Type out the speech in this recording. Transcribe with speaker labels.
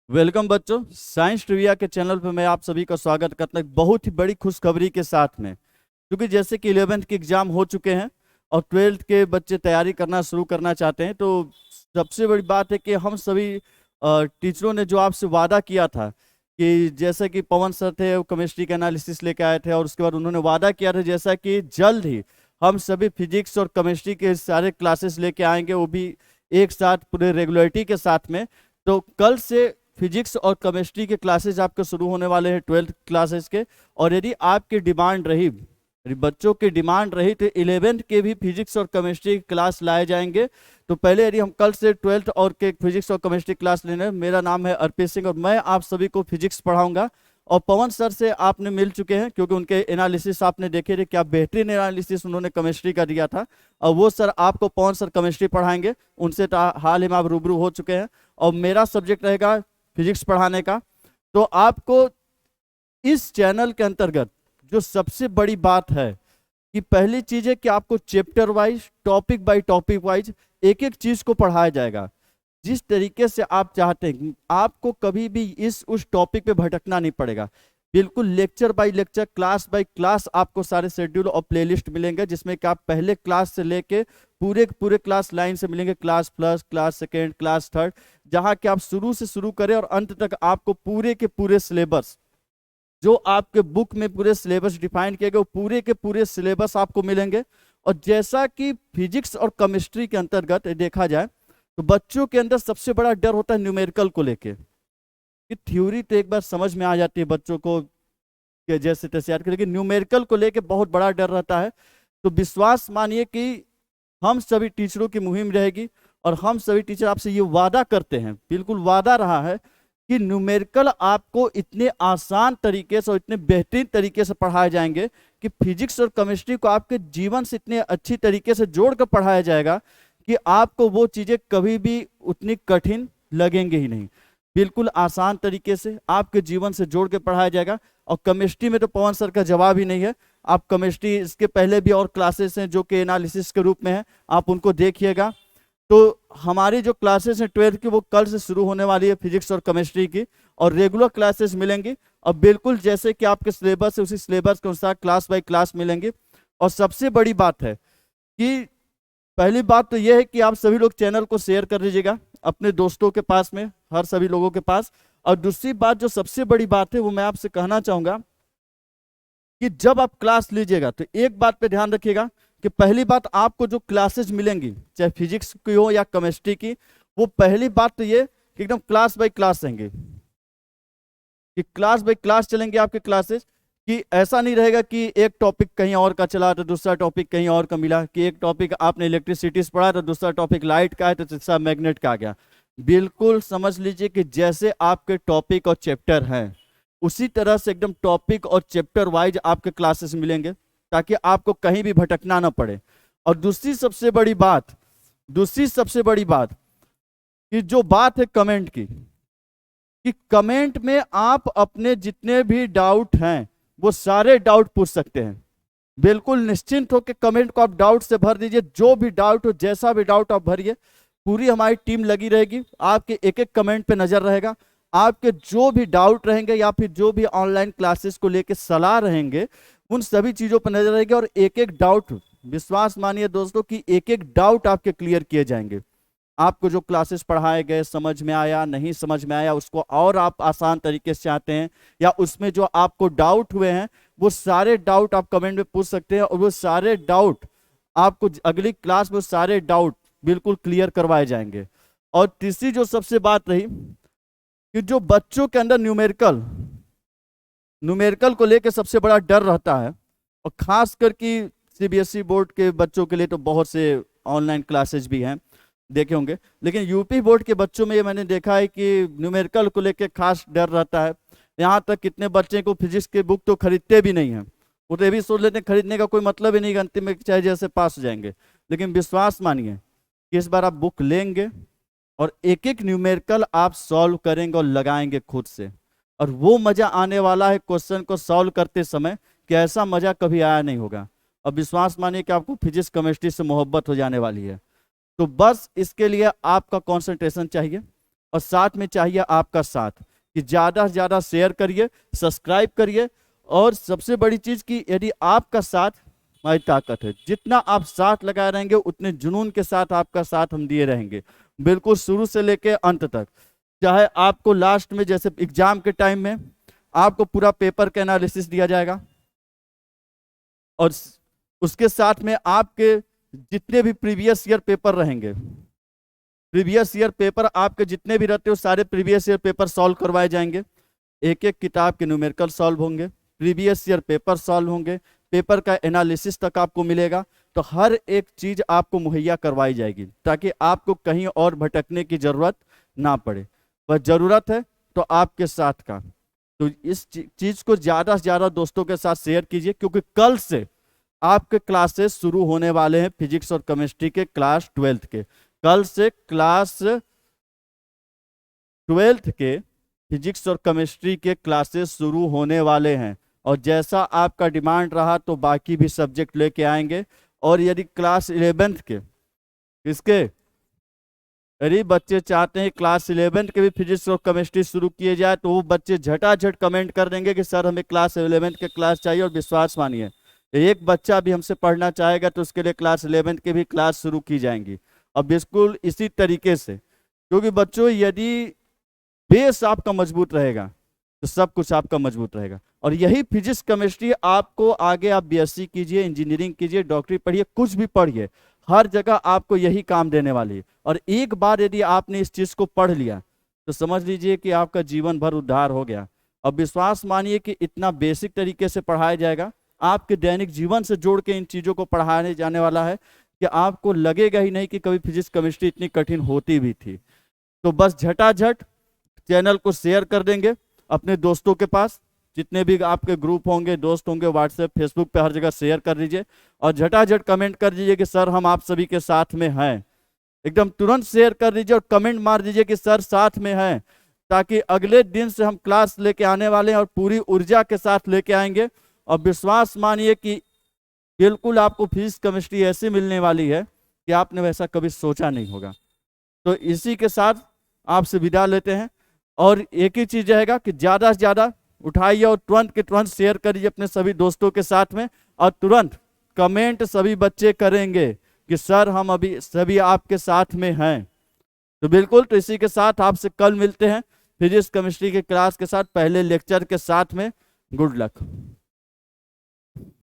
Speaker 1: Welcome बच्चों, science trivia के channel पर मैं आप सभी का स्वागत करता हूं। बहुत ही बड़ी खुशखबरी के साथ में, क्योंकि जैसे कि 11th के एग्जाम हो चुके हैं और 12th के बच्चे तैयारी करना शुरू करना चाहते हैं, तो सबसे बड़ी बात है कि हम सभी टीचरों ने जो आपसे वादा किया था कि जैसे कि पवन सर थे वो केमिस्ट्री का एनालिसिस लेके आए थे, और उसके बाद उन्होंने वादा किया था जैसा कि जल्द ही हम सभी फिजिक्स और केमिस्ट्री के सारे क्लासेस लेके आएंगे, वो भी एक साथ पूरे रेगुलरिटी के साथ में। तो कल से फिजिक्स और केमिस्ट्री के क्लासेस आपके शुरू होने वाले हैं 12th क्लासेस के। और यदि आपकी डिमांड रही, यदि बच्चों की डिमांड रही, तो 11th के भी फिजिक्स और केमिस्ट्री की क्लास लाए जाएंगे। तो पहले यदि हम कल से 12th और के फिजिक्स और केमिस्ट्री क्लास लेने, मेरा नाम है अर्पित सिंह और मैं आप सभी को फिजिक्स पढ़ाऊंगा। और पवन सर से आपने मिल चुके हैं, क्योंकि उनके एनालिसिस आपने देखे थे, क्या बेहतरीन एनालिसिस उन्होंने केमिस्ट्री का दिया था। और वो सर आपको पवन सर केमिस्ट्री पढ़ाएंगे, उनसे हाल ही में आप रूबरू हो चुके हैं। और मेरा सब्जेक्ट रहेगा फिजिक्स पढ़ाने का। तो आपको इस चैनल के अंतर्गत जो सबसे बड़ी बात है कि पहली चीज है कि आपको chapter wise, topic by topic wise एक एक चीज को पढ़ाया जाएगा। जिस तरीके से आप चाहते हैं, आपको कभी भी इस उस टॉपिक पे भटकना नहीं पड़ेगा। बिल्कुल lecture by lecture, class by class आपको सारे शेड्यूल और प्लेलिस्ट मिलेंगे, जिसमें कि आप पहले क्लास से लेके पूरे पूरे क्लास लाइन से मिलेंगे, class plus, class second, class third, जहां कि आप शुरू से शुरू करें और अंत तक आपको पूरे के पूरे सिलेबस, जो आपके बुक में पूरे सिलेबस डिफाइन किए गए, वो पूरे के पूरे सिलेबस आपको मिलेंगे। और जैसा कि फिजिक्स और केमिस्ट्री के अंतर्गत देखा जाए, तो बच्चों के अंदर सबसे बड़ा डर होता है न्यूमेरिकल को लेके, कि थ्योरी तो एक बार समझ में आ जाती है बच्चों को कि जैसे तैसे याद कर, लेकिन न्यूमेरिकल को लेके बहुत बड़ा डर रहता है। तो विश्वास मानिए कि हम सभी टीचरों की मुहिम रहेगी, और हम सभी टीचर आपसे ये वादा करते हैं, बिल्कुल वादा रहा है, कि न्यूमेरिकल आपको इतने आसान तरीके से और इतने बेहतरीन तरीके से पढ़ाए जाएंगे कि फिजिक्स और केमिस्ट्री को आपके जीवन से इतने अच्छी तरीके से जोड़कर पढ़ाया जाएगा कि आपको वो चीजें कभी भी उतनी कठिन लगेंगे ही नहीं। बिल्कुल आसान तरीके से आपके जीवन से जोड़ के पढ़ाया जाएगा। और केमिस्ट्री में तो पवन सर का जवाब ही नहीं है। आप केमिस्ट्री, इसके पहले भी और क्लासेस हैं जो कि एनालिसिस के रूप में है, आप उनको देखिएगा। तो हमारी जो क्लासेस हैं 12th की, वो कल से शुरू होने वाली है फिजिक्स और केमिस्ट्री की, और रेगुलर क्लासेस मिलेंगी। और बिल्कुल जैसे कि आपके सिलेबस है, उसी सिलेबस के अनुसार क्लास बाय क्लास मिलेंगे। और सबसे बड़ी बात है कि पहली बात तो यह है कि आप सभी लोग चैनल को शेयर कर दीजिएगा अपने दोस्तों के पास में, हर सभी लोगों के पास। और दूसरी बात, जो सबसे बड़ी बात है, वो मैं आपसे कहना चाहूंगा कि जब आप क्लास लीजिएगा तो एक बात पे ध्यान रखिएगा कि पहली बात, आपको जो क्लासेज मिलेंगी, चाहे फिजिक्स की हो या केमिस्ट्री की, वो पहली बात तो ये कि एकदम क्लास बाय क्लास रहेंगे, कि क्लास बाय क्लास चलेंगे आपके क्लासेस। कि ऐसा नहीं रहेगा कि एक टॉपिक कहीं और का चला तो दूसरा टॉपिक कहीं और का मिला, कि एक टॉपिक आपने इलेक्ट्रिसिटी से पढ़ा तो दूसरा टॉपिक लाइट का है तो तीसरा मैग्नेट का आ गया। बिल्कुल समझ लीजिए कि जैसे आपके टॉपिक और चैप्टर हैं, उसी तरह से एकदम टॉपिक और चैप्टर वाइज आपके क्लासेस मिलेंगे, ताकि आपको कहीं भी भटकना ना पड़े। और दूसरी सबसे बड़ी बात कि जो बात है कमेंट की, कि कमेंट में आप अपने जितने भी डाउट हैं वो सारे डाउट पूछ सकते हैं। बिल्कुल निश्चिंत होकर कमेंट को आप डाउट से भर दीजिए, जो भी डाउट हो, जैसा भी डाउट आप भरिए। पूरी हमारी टीम लगी रहेगी, आपके एक एक कमेंट पे नजर रहेगा। आपके जो भी डाउट रहेंगे या फिर जो भी ऑनलाइन क्लासेस को लेकर सलाह रहेंगे, उन सभी चीजों पर नजर रहेगी। और एक एक डाउट, विश्वास मानिए दोस्तों, कि एक एक डाउट आपके क्लियर किए जाएंगे। आपको जो क्लासेस पढ़ाए गए समझ में आया, नहीं समझ में आया, उसको और आप आसान तरीके से चाहते हैं, या उसमें जो आपको डाउट हुए हैं, वो सारे डाउट आप कमेंट में पूछ सकते हैं। और वो सारे डाउट आपको अगली क्लास में सारे डाउट बिल्कुल क्लियर करवाए जाएंगे। और तीसरी जो सबसे बात रही कि जो बच्चों के अंदर न्यूमेरिकल को लेकर सबसे बड़ा डर रहता है, और खास करके सीबीएसई बोर्ड के बच्चों के लिए तो बहुत से ऑनलाइन क्लासेज भी हैं, देखे होंगे। लेकिन यूपी बोर्ड के बच्चों में ये मैंने देखा है कि न्यूमेरिकल को लेकर खास डर रहता है। यहाँ तक कितने बच्चे को फिजिक्स के बुक तो खरीदते भी नहीं हैं, वो तो ये भी सोच लेते हैं खरीदने का कोई मतलब ही नहीं, अंतिम में चाहे जैसे पास हो जाएंगे। लेकिन विश्वास मानिए कि इस बार आप बुक लेंगे और एक एक न्यूमेरिकल आप सॉल्व करेंगे और लगाएंगे खुद से, और वो मजा आने वाला है क्वेश्चन को सॉल्व करते समय कि ऐसा मजा कभी आया नहीं होगा। और विश्वास मानिए कि आपको फिजिक्स केमिस्ट्री से मोहब्बत हो जाने वाली है। तो बस इसके लिए आपका कंसंट्रेशन चाहिए। और साथ में चाहिए आपका साथ कि ज़्यादा से ज़्यादा शेयर करिए, सब्सक्राइब करिए। और सबसे बड़ी चीज़ कि यदि आपका साथ हमारी ताकत है, जितना आप साथ लगाए रहेंगे उतने जुनून के साथ आपका साथ हम दिए रहेंगे, बिल्कुल शुरू से लेके अंत तक। चाहे आपको लास्ट में जैसे एग्जाम के टाइम में आपको पूरा पेपर का एनालिसिस दिया जाएगा, और उसके साथ में आपके जितने भी प्रीवियस ईयर पेपर रहेंगे, प्रीवियस ईयर पेपर आपके जितने भी रहते हो सारे प्रीवियस ईयर पेपर सॉल्व करवाए जाएंगे। एक एक किताब के न्यूमेरिकल सॉल्व होंगे, प्रीवियस ईयर पेपर सॉल्व होंगे, पेपर का एनालिसिस तक आपको मिलेगा। तो हर एक चीज आपको मुहैया करवाई जाएगी ताकि आपको कहीं और भटकने की जरूरत ना पड़े। बस जरूरत है तो आपके साथ का। तो इस चीज को ज्यादा से ज्यादा दोस्तों के साथ शेयर कीजिए, क्योंकि कल से आपके क्लासेस शुरू होने वाले हैं फिजिक्स और केमिस्ट्री के क्लास 12th के। कल से क्लास 12th के फिजिक्स और केमिस्ट्री के क्लासेस शुरू होने वाले हैं, और जैसा आपका डिमांड रहा तो बाकी भी सब्जेक्ट लेके आएंगे। और यदि क्लास 11th के इसके यदि बच्चे चाहते हैं क्लास 11th के भी फिजिक्स और केमिस्ट्री शुरू किए जाए, तो वो बच्चे झटाझट कमेंट कर देंगे कि सर हमें क्लास 11th के क्लास चाहिए। और विश्वास मानिए, एक बच्चा भी हमसे पढ़ना चाहेगा तो उसके लिए क्लास 11th के भी क्लास शुरू की जाएंगी। और बिल्कुल इसी तरीके से, क्योंकि बच्चों यदि बेस आपका मजबूत रहेगा तो सब कुछ आपका मजबूत रहेगा। और यही फिजिक्स केमिस्ट्री आपको आगे, आप बीएससी कीजिए, इंजीनियरिंग कीजिए, डॉक्टरी पढ़िए, कुछ भी पढ़िए, हर जगह आपको यही काम देने वाली है। और एक बार यदि आपने इस चीज को पढ़ लिया तो समझ लीजिए कि आपका जीवन भर उद्धार हो गया। अब विश्वास मानिए कि इतना बेसिक तरीके से पढ़ाया जाएगा, आपके दैनिक जीवन से जोड़ के इन चीजों को पढ़ाने जाने वाला है कि आपको लगेगा ही नहीं कि कभी फिजिक्स केमिस्ट्री इतनी कठिन होती भी थी। तो बस झटाझट चैनल को शेयर कर देंगे अपने दोस्तों के पास, जितने भी आपके ग्रुप होंगे, दोस्त होंगे, व्हाट्सएप, फेसबुक पे हर जगह शेयर कर दीजिए। और झटाझट कमेंट कर दीजिए कि सर हम आप सभी के साथ में हैं। एकदम तुरंत शेयर कर दीजिए और कमेंट मार दीजिए कि सर साथ में हैं, ताकि अगले दिन से हम क्लास लेके आने वाले हैं और पूरी ऊर्जा के साथ लेके आएंगे। और विश्वास मानिए कि बिल्कुल आपको फिजिक्स केमिस्ट्री ऐसी मिलने वाली है कि आपने वैसा कभी सोचा नहीं होगा। तो इसी के साथ आपसे विदा लेते हैं। और एक ही चीज रहेगा कि ज्यादा से ज्यादा उठाइए और तुरंत के तुरंत शेयर करिए अपने सभी दोस्तों के साथ में। और तुरंत कमेंट सभी बच्चे करेंगे कि सर हम अभी सभी आपके साथ में हैं। तो बिल्कुल, तो इसी के साथ आपसे कल मिलते हैं फिजिक्स केमिस्ट्री के क्लास के साथ, पहले लेक्चर के साथ में। Good luck.